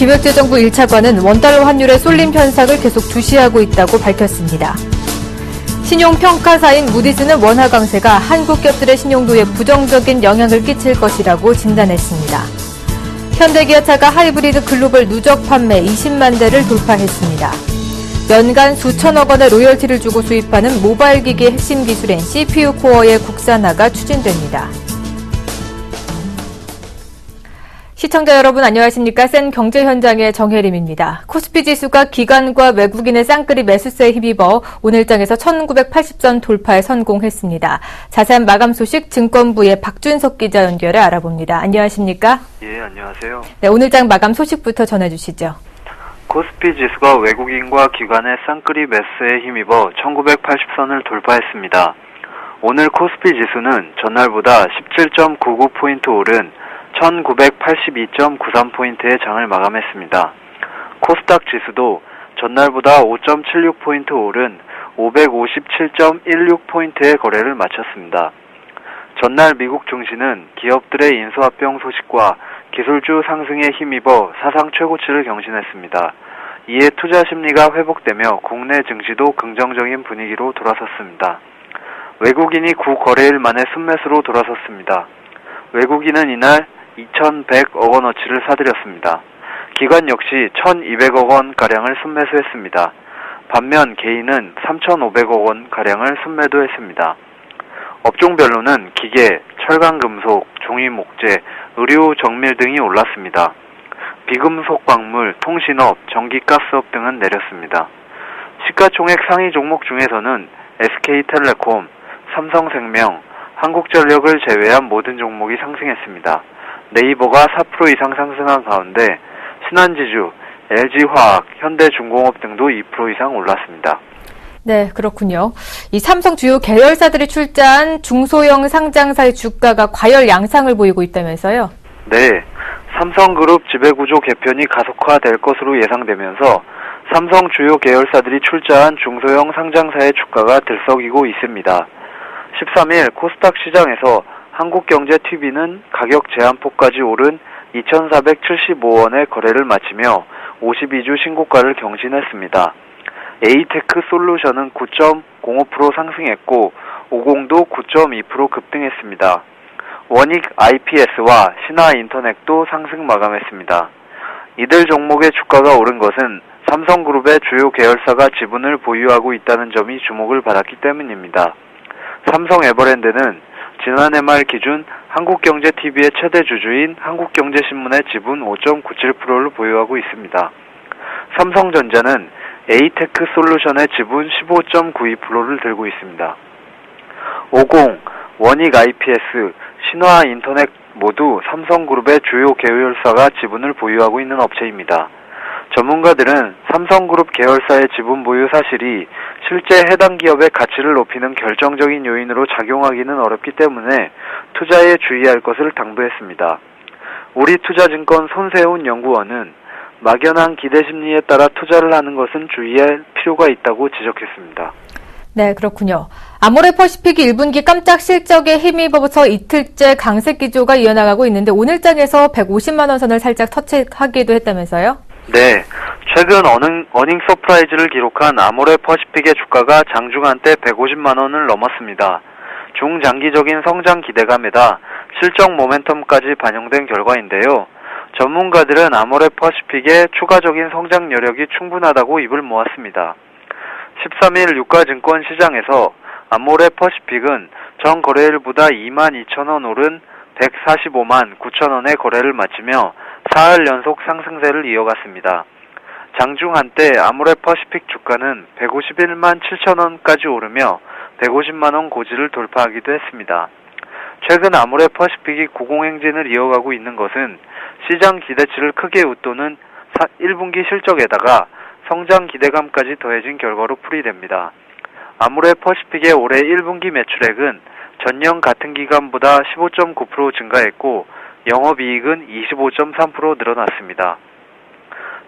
기획재정부 1차관은 원달러 환율의 쏠림 현상을 계속 주시하고 있다고 밝혔습니다. 신용평가사인 무디스는 원화 강세가 한국 기업들의 신용도에 부정적인 영향을 끼칠 것이라고 진단했습니다. 현대기아차가 하이브리드 글로벌 누적 판매 20만 대를 돌파했습니다. 연간 수천억 원의 로열티를 주고 수입하는 모바일 기기의 핵심 기술인 CPU 코어의 국산화가 추진됩니다. 시청자 여러분 안녕하십니까? 센 경제 현장의 정혜림입니다. 코스피 지수가 기관과 외국인의 쌍끌이 매수세에 힘입어 오늘장에서 1980선 돌파에 성공했습니다. 자세한 마감 소식 증권부의 박준석 기자 연결해 알아봅니다. 안녕하십니까? 예, 안녕하세요. 네, 오늘장 마감 소식부터 전해주시죠. 코스피 지수가 외국인과 기관의 쌍끌이 매수세에 힘입어 1980선을 돌파했습니다. 오늘 코스피 지수는 전날보다 17.99포인트 오른 1982.93포인트의 장을 마감했습니다. 코스닥 지수도 전날보다 5.76포인트 오른 557.16포인트의 거래를 마쳤습니다. 전날 미국 증시는 기업들의 인수합병 소식과 기술주 상승에 힘입어 사상 최고치를 경신했습니다. 이에 투자 심리가 회복되며 국내 증시도 긍정적인 분위기로 돌아섰습니다. 외국인이 9거래일 만에 순매수로 돌아섰습니다. 외국인은 이날 2,100억 원어치를 사들였습니다. 기관 역시 1,200억 원가량을 순매수했습니다. 반면 개인은 3,500억 원가량을 순매도했습니다. 업종별로는 기계, 철강금속, 종이목재, 의류, 정밀 등이 올랐습니다. 비금속 광물, 통신업, 전기가스업 등은 내렸습니다. 시가총액 상위 종목 중에서는 SK텔레콤, 삼성생명, 한국전력을 제외한 모든 종목이 상승했습니다. 네이버가 4% 이상 상승한 가운데 신한지주, LG화학, 현대중공업 등도 2% 이상 올랐습니다. 네, 그렇군요. 이 삼성 주요 계열사들이 출자한 중소형 상장사의 주가가 과열 양상을 보이고 있다면서요? 네, 삼성그룹 지배구조 개편이 가속화될 것으로 예상되면서 삼성 주요 계열사들이 출자한 중소형 상장사의 주가가 들썩이고 있습니다. 13일 코스닥 시장에서 한국경제TV는 가격 제한폭까지 오른 2,475원의 거래를 마치며 52주 신고가를 경신했습니다. 에이테크솔루션은 9.05% 상승했고 50도 9.2% 급등했습니다. 원익 IPS와 신화인터넷도 상승 마감했습니다. 이들 종목의 주가가 오른 것은 삼성그룹의 주요 계열사가 지분을 보유하고 있다는 점이 주목을 받았기 때문입니다. 삼성에버랜드는 지난해 말 기준 한국경제TV의 최대 주주인 한국경제신문의 지분 5.97%를 보유하고 있습니다. 삼성전자는 에이테크솔루션의 지분 15.92%를 들고 있습니다. 50, 원익 IPS, 신화인터넷 모두 삼성그룹의 주요 계열사가 지분을 보유하고 있는 업체입니다. 전문가들은 삼성그룹 계열사의 지분 보유 사실이 실제 해당 기업의 가치를 높이는 결정적인 요인으로 작용하기는 어렵기 때문에 투자에 주의할 것을 당부했습니다. 우리투자증권 손세훈 연구원은 막연한 기대 심리에 따라 투자를 하는 것은 주의할 필요가 있다고 지적했습니다. 네, 그렇군요. 아모레퍼시픽이 1분기 깜짝 실적에 힘입어서 이틀째 강세 기조가 이어나가고 있는데 오늘장에서 150만 원 선을 살짝 터치하기도 했다면서요? 네, 최근 어닝 서프라이즈를 기록한 아모레퍼시픽의 주가가 장중한 때 150만 원을 넘었습니다. 중장기적인 성장 기대감에다 실적 모멘텀까지 반영된 결과인데요. 전문가들은 아모레퍼시픽의 추가적인 성장 여력이 충분하다고 입을 모았습니다. 13일 유가증권 시장에서 아모레퍼시픽은 전 거래일보다 22,000원 오른 145만 9천원의 거래를 마치며 사흘 연속 상승세를 이어갔습니다. 장중 한때 아모레퍼시픽 주가는 151만 7천원까지 오르며 150만원 고지를 돌파하기도 했습니다. 최근 아모레퍼시픽이 고공행진을 이어가고 있는 것은 시장 기대치를 크게 웃도는 1분기 실적에다가 성장 기대감까지 더해진 결과로 풀이됩니다. 아모레퍼시픽의 올해 1분기 매출액은 전년 같은 기간보다 15.9% 증가했고 영업이익은 25.3% 늘어났습니다.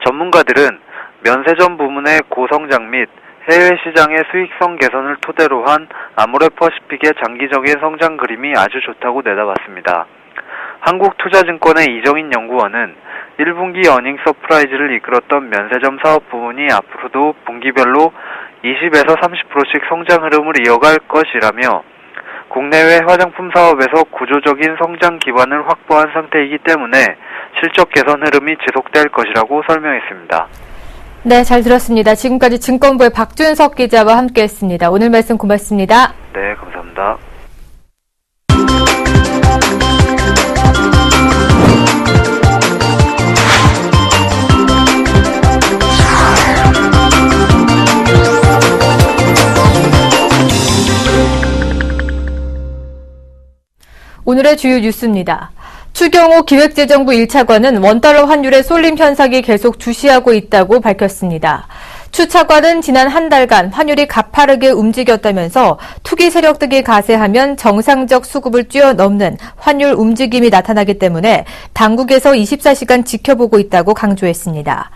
전문가들은 면세점 부문의 고성장 및 해외 시장의 수익성 개선을 토대로 한 아모레퍼시픽의 장기적인 성장 그림이 아주 좋다고 내다봤습니다. 한국투자증권의 이정인 연구원은 1분기 어닝 서프라이즈를 이끌었던 면세점 사업 부문이 앞으로도 분기별로 20에서 30%씩 성장 흐름을 이어갈 것이라며 국내외 화장품 사업에서 구조적인 성장 기반을 확보한 상태이기 때문에 실적 개선 흐름이 지속될 것이라고 설명했습니다. 네, 잘 들었습니다. 지금까지 증권부의 박준석 기자와 함께했습니다. 오늘 말씀 고맙습니다. 네, 감사합니다. 오늘의 주요 뉴스입니다. 추경호 기획재정부 1차관은 원달러 환율의 쏠림 현상이 계속 주시하고 있다고 밝혔습니다. 추 차관은 지난 한 달간 환율이 가파르게 움직였다면서 투기 세력 등이 가세하면 정상적 수급을 뛰어넘는 환율 움직임이 나타나기 때문에 당국에서 24시간 지켜보고 있다고 강조했습니다.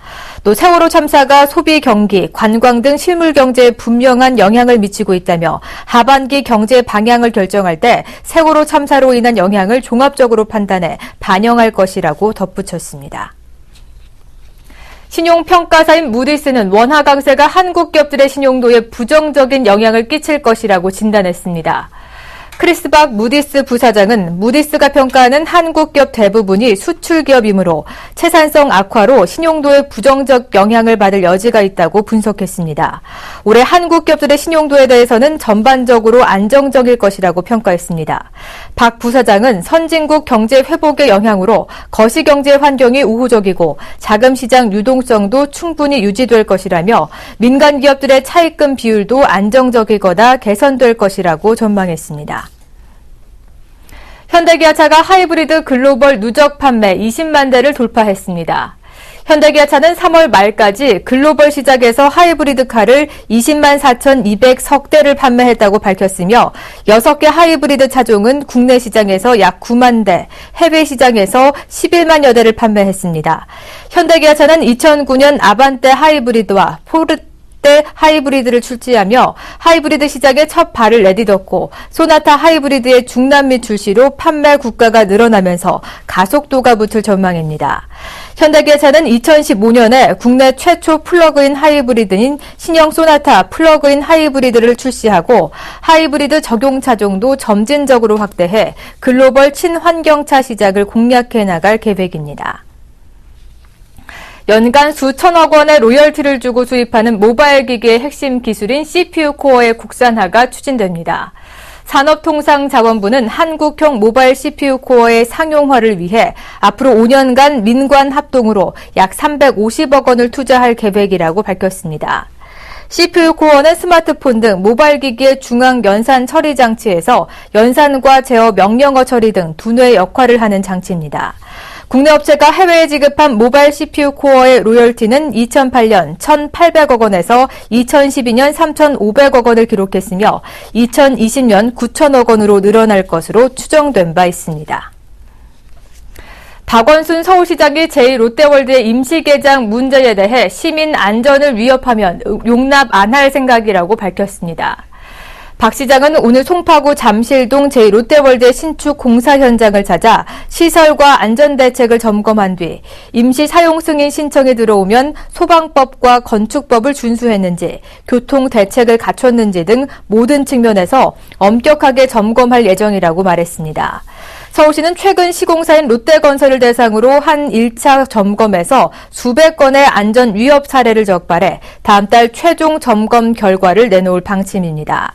또 세월호 참사가 소비 경기, 관광 등 실물 경제에 분명한 영향을 미치고 있다며 하반기 경제 방향을 결정할 때 세월호 참사로 인한 영향을 종합적으로 판단해 반영할 것이라고 덧붙였습니다. 신용평가사인 무디스는 원화 강세가 한국 기업들의 신용도에 부정적인 영향을 끼칠 것이라고 진단했습니다. 크리스박 무디스 부사장은 무디스가 평가하는 한국 기업 대부분이 수출 기업이므로 채산성 악화로 신용도에 부정적 영향을 받을 여지가 있다고 분석했습니다. 올해 한국 기업들의 신용도에 대해서는 전반적으로 안정적일 것이라고 평가했습니다. 박 부사장은 선진국 경제 회복의 영향으로 거시경제 환경이 우호적이고 자금시장 유동성도 충분히 유지될 것이라며 민간 기업들의 차입금 비율도 안정적이거나 개선될 것이라고 전망했습니다. 현대기아차가 하이브리드 글로벌 누적 판매 20만 대를 돌파했습니다. 현대기아차는 3월 말까지 글로벌 시장에서 하이브리드 카를 20만 4,200석 대를 판매했다고 밝혔으며 6개 하이브리드 차종은 국내 시장에서 약 9만 대, 해외 시장에서 11만여 대를 판매했습니다. 현대기아차는 2009년 아반떼 하이브리드와 포르테 하이브리드를 출시하며 하이브리드 시장에 첫 발을 내딛었고 소나타 하이브리드의 중남미 출시로 판매 국가가 늘어나면서 가속도가 붙을 전망입니다. 현대기아차는 2015년에 국내 최초 플러그인 하이브리드인 신형 소나타 플러그인 하이브리드를 출시하고 하이브리드 적용 차종도 점진적으로 확대해 글로벌 친환경차 시장을 공략해 나갈 계획입니다. 연간 수천억 원의 로열티를 주고 수입하는 모바일 기기의 핵심 기술인 CPU 코어의 국산화가 추진됩니다. 산업통상자원부는 한국형 모바일 CPU 코어의 상용화를 위해 앞으로 5년간 민관 합동으로 약 350억 원을 투자할 계획이라고 밝혔습니다. CPU 코어는 스마트폰 등 모바일 기기의 중앙 연산 처리 장치에서 연산과 제어 명령어 처리 등 두뇌 역할을 하는 장치입니다. 국내 업체가 해외에 지급한 모바일 CPU 코어의 로열티는 2008년 1,800억 원에서 2012년 3,500억 원을 기록했으며 2020년 9천억 원으로 늘어날 것으로 추정된 바 있습니다. 박원순 서울시장이 제2롯데월드의 임시개장 문제에 대해 시민 안전을 위협하면 용납 안 할 생각이라고 밝혔습니다. 박 시장은 오늘 송파구 잠실동 제2롯데월드의 신축 공사 현장을 찾아 시설과 안전대책을 점검한 뒤 임시 사용 승인 신청이 들어오면 소방법과 건축법을 준수했는지, 교통대책을 갖췄는지 등 모든 측면에서 엄격하게 점검할 예정이라고 말했습니다. 서울시는 최근 시공사인 롯데건설을 대상으로 한 1차 점검에서 수백 건의 안전 위협 사례를 적발해 다음 달 최종 점검 결과를 내놓을 방침입니다.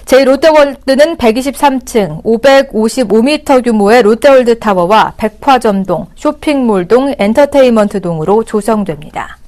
제2롯데월드는 123층 555m 규모의 롯데월드 타워와 백화점동, 쇼핑몰 동, 엔터테인먼트 동으로 조성됩니다.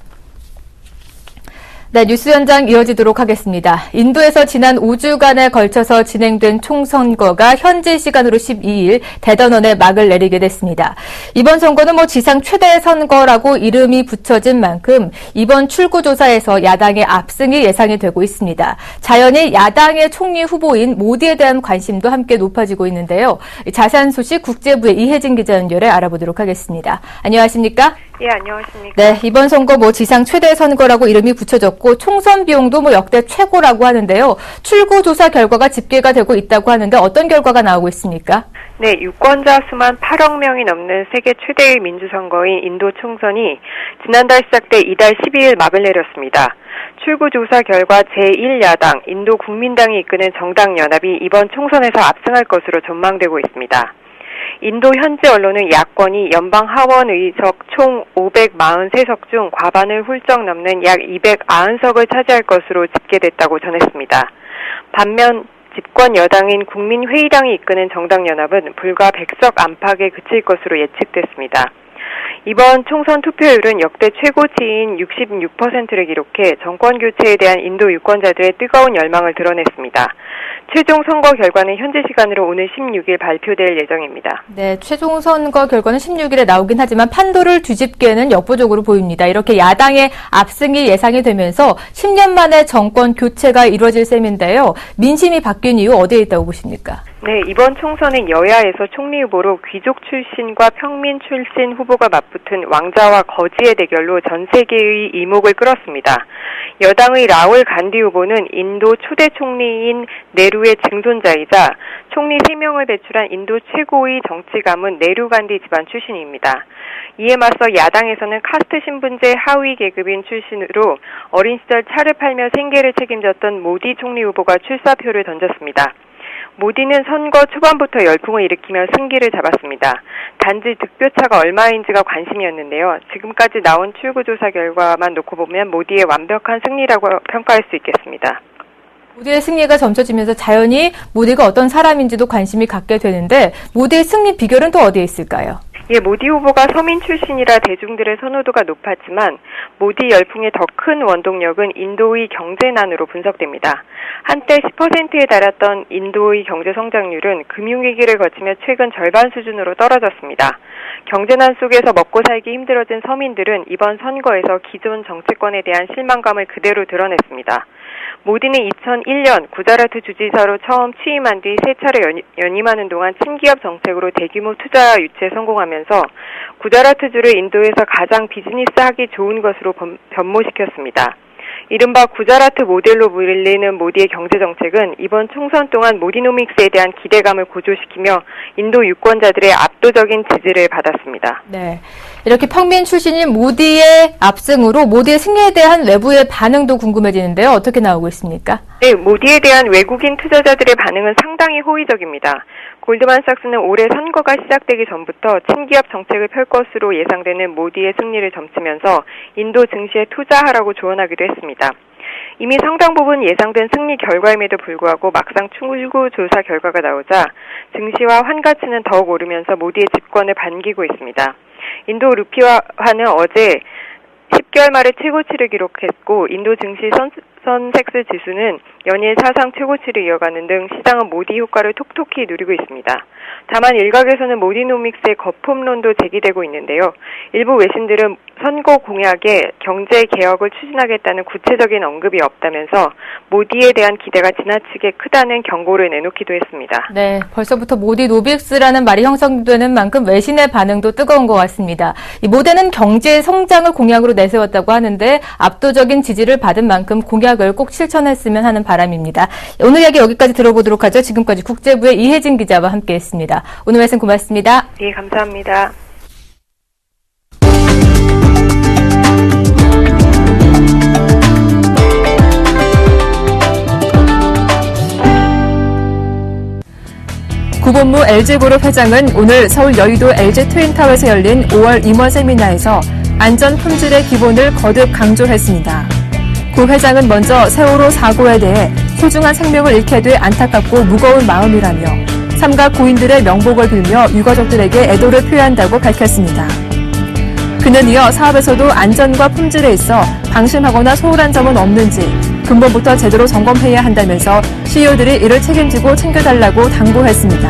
네, 뉴스 현장 이어지도록 하겠습니다. 인도에서 지난 5주간에 걸쳐서 진행된 총선거가 현지 시간으로 12일 대선언에 막을 내리게 됐습니다. 이번 선거는 지상 최대 선거라고 이름이 붙여진 만큼 이번 출구조사에서 야당의 압승이 예상이 되고 있습니다. 자연히 야당의 총리 후보인 모디에 대한 관심도 함께 높아지고 있는데요. 자세한 소식 국제부의 이혜진 기자 연결해 알아보도록 하겠습니다. 안녕하십니까? 예, 안녕하십니까. 네, 이번 선거 지상 최대 선거라고 이름이 붙여졌고 총선 비용도 역대 최고라고 하는데요. 출구 조사 결과가 집계가 되고 있다고 하는데 어떤 결과가 나오고 있습니까? 네, 유권자 수만 8억 명이 넘는 세계 최대의 민주선거인 인도 총선이 지난달 시작돼 이달 12일 막을 내렸습니다. 출구조사 결과 제1야당 인도 국민당이 이끄는 정당연합이 이번 총선에서 압승할 것으로 전망되고 있습니다. 인도 현지 언론은 야권이 연방 하원 의석 총 543석 중 과반을 훌쩍 넘는 약 290석을 차지할 것으로 집계됐다고 전했습니다. 반면 집권 여당인 국민회의당이 이끄는 정당연합은 불과 100석 안팎에 그칠 것으로 예측됐습니다. 이번 총선 투표율은 역대 최고치인 66%를 기록해 정권 교체에 대한 인도 유권자들의 뜨거운 열망을 드러냈습니다. 최종 선거 결과는 현지 시간으로 오늘 16일 발표될 예정입니다. 네, 최종 선거 결과는 16일에 나오긴 하지만 판도를 뒤집기에는 역부족으로 보입니다. 이렇게 야당의 압승이 예상이 되면서 10년 만에 정권 교체가 이루어질 셈인데요. 민심이 바뀐 이유 어디에 있다고 보십니까? 네, 이번 총선은 여야에서 총리 후보로 귀족 출신과 평민 출신 후보가 맞붙은 왕자와 거지의 대결로 전 세계의 이목을 끌었습니다. 여당의 라울 간디 후보는 인도 초대 총리인 네루의 증손자이자 총리 3명을 배출한 인도 최고의 정치 가문 네루 간디 집안 출신입니다. 이에 맞서 야당에서는 카스트 신분제 하위 계급인 출신으로 어린 시절 차를 팔며 생계를 책임졌던 모디 총리 후보가 출사표를 던졌습니다. 모디는 선거 초반부터 열풍을 일으키며 승기를 잡았습니다. 단지 득표차가 얼마인지가 관심이었는데요. 지금까지 나온 출구조사 결과만 놓고 보면 모디의 완벽한 승리라고 평가할 수 있겠습니다. 모디의 승리가 점쳐지면서 자연히 모디가 어떤 사람인지도 관심이 갖게 되는데 모디의 승리 비결은 또 어디에 있을까요? 예, 모디 후보가 서민 출신이라 대중들의 선호도가 높았지만 모디 열풍의 더 큰 원동력은 인도의 경제난으로 분석됩니다. 한때 10%에 달했던 인도의 경제 성장률은 금융위기를 거치며 최근 절반 수준으로 떨어졌습니다. 경제난 속에서 먹고 살기 힘들어진 서민들은 이번 선거에서 기존 정치권에 대한 실망감을 그대로 드러냈습니다. 모디는 2001년 구자라트 주지사로 처음 취임한 뒤 3차례 연임하는 동안 친기업 정책으로 대규모 투자 유치에 성공하면서 구자라트주를 인도에서 가장 비즈니스하기 좋은 것으로 변모시켰습니다. 이른바 구자라트 모델로 불리는 모디의 경제정책은 이번 총선 동안 모디노믹스에 대한 기대감을 고조시키며 인도 유권자들의 압도적인 지지를 받았습니다. 네, 이렇게 평민 출신인 모디의 압승으로 모디의 승리에 대한 외부의 반응도 궁금해지는데요. 어떻게 나오고 있습니까? 네, 모디에 대한 외국인 투자자들의 반응은 상당히 호의적입니다. 골드만삭스는 올해 선거가 시작되기 전부터 친기업 정책을 펼 것으로 예상되는 모디의 승리를 점치면서 인도 증시에 투자하라고 조언하기도 했습니다. 이미 상당 부분 예상된 승리 결과임에도 불구하고 막상 출구조사 결과가 나오자 증시와 환가치는 더욱 오르면서 모디의 집권을 반기고 있습니다. 인도 루피화는 어제 10개월 만에 최고치를 기록했고 인도 증시 선섹스 지수는 연일 사상 최고치를 이어가는 등 시장은 모디 효과를 톡톡히 누리고 있습니다. 다만 일각에서는 모디노믹스의 거품론도 제기되고 있는데요. 일부 외신들은 선거 공약에 경제 개혁을 추진하겠다는 구체적인 언급이 없다면서 모디에 대한 기대가 지나치게 크다는 경고를 내놓기도 했습니다. 네, 벌써부터 모디노믹스라는 말이 형성되는 만큼 외신의 반응도 뜨거운 것 같습니다. 이 모디는 경제 성장을 공약으로 내세웠다고 하는데 압도적인 지지를 받은 만큼 공약을 꼭 실천했으면 하는 바람입니다. 오늘 이야기 여기까지 들어보도록 하죠. 지금까지 국제부의 이혜진 기자와 함께했습니다. 오늘 말씀 고맙습니다. 네, 감사합니다. 구본무 LG그룹 회장은 오늘 서울 여의도 LG 트윈타워에서 열린 5월 임원 세미나에서 안전 품질의 기본을 거듭 강조했습니다. 구 회장은 먼저 세월호 사고에 대해 소중한 생명을 잃게 돼 안타깝고 무거운 마음이라며 삼가 고인들의 명복을 빌며 유가족들에게 애도를 표한다고 밝혔습니다. 그는 이어 사업에서도 안전과 품질에 있어 방심하거나 소홀한 점은 없는지 근본부터 제대로 점검해야 한다면서 CEO들이 이를 책임지고 챙겨달라고 당부했습니다.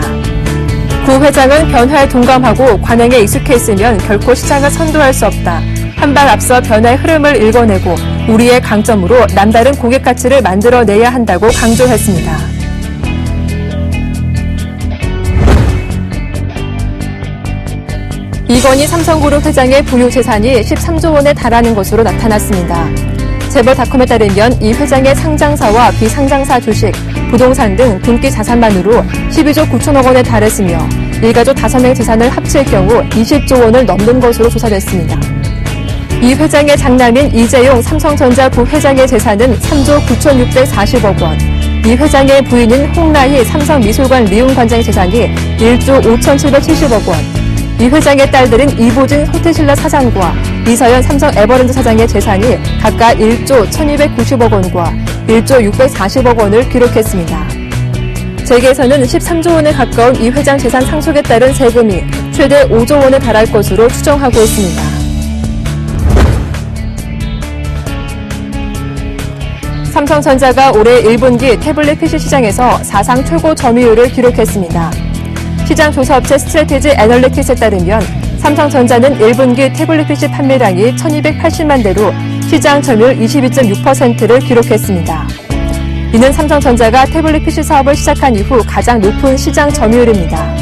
구 회장은 변화에 동감하고 관행에 익숙해 있으면 결코 시장을 선도할 수 없다. 한 발 앞서 변화의 흐름을 읽어내고 우리의 강점으로 남다른 고객 가치를 만들어내야 한다고 강조했습니다. 이건희 삼성그룹 회장의 보유 재산이 13조 원에 달하는 것으로 나타났습니다. 재벌닷컴에 따르면 이 회장의 상장사와 비상장사 주식, 부동산 등 등기 자산만으로 12조 9천억 원에 달했으며 일가족 5명 재산을 합칠 경우 20조 원을 넘는 것으로 조사됐습니다. 이 회장의 장남인 이재용 삼성전자 부회장의 재산은 3조 9,640억 원, 이 회장의 부인인 홍라희 삼성미술관 리움관장 재산이 1조 5,770억 원, 이 회장의 딸들인 이보진 호텔신라 사장과 이서연 삼성 에버랜드 사장의 재산이 각각 1조 1,290억 원과 1조 640억 원을 기록했습니다. 재계에서는 13조 원에 가까운 이 회장 재산 상속에 따른 세금이 최대 5조 원에 달할 것으로 추정하고 있습니다. 삼성전자가 올해 1분기 태블릿 PC 시장에서 사상 최고 점유율을 기록했습니다. 시장 조사업체 스트래티지 애널리틱스에 따르면 삼성전자는 1분기 태블릿 PC 판매량이 1,280만 대로 시장 점유율 22.6%를 기록했습니다. 이는 삼성전자가 태블릿 PC 사업을 시작한 이후 가장 높은 시장 점유율입니다.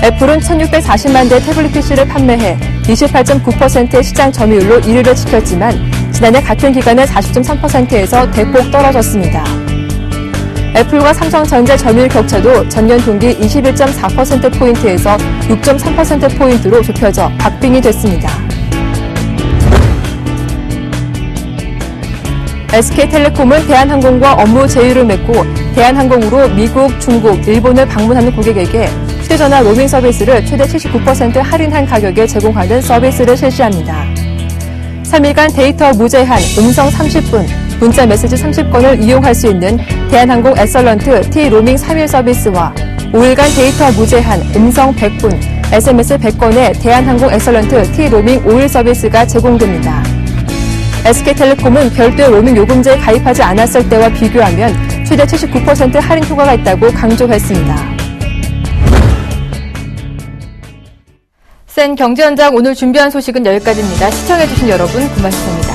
애플은 1,640만 대 태블릿 PC를 판매해 28.9%의 시장 점유율로 1위를 지켰지만 지난해 같은 기간에 40.3%에서 대폭 떨어졌습니다. 애플과 삼성전자 점유율 격차도 전년 동기 21.4%포인트에서 6.3%포인트로 좁혀져 박빙이 됐습니다. SK텔레콤은 대한항공과 업무 제휴를 맺고 대한항공으로 미국, 중국, 일본을 방문하는 고객에게 휴대전화 로밍 서비스를 최대 79% 할인한 가격에 제공하는 서비스를 실시합니다. 3일간 데이터 무제한, 음성 30분, 문자 메시지 30건을 이용할 수 있는 대한항공 엑설런트 T 로밍 3일 서비스와 5일간 데이터 무제한, 음성 100분, SMS 100건의 대한항공 엑설런트 T 로밍 5일 서비스가 제공됩니다. SK텔레콤은 별도의 로밍 요금제에 가입하지 않았을 때와 비교하면 최대 79% 할인 효과가 있다고 강조했습니다. 센 경제현장 오늘 준비한 소식은 여기까지입니다. 시청해주신 여러분 고맙습니다.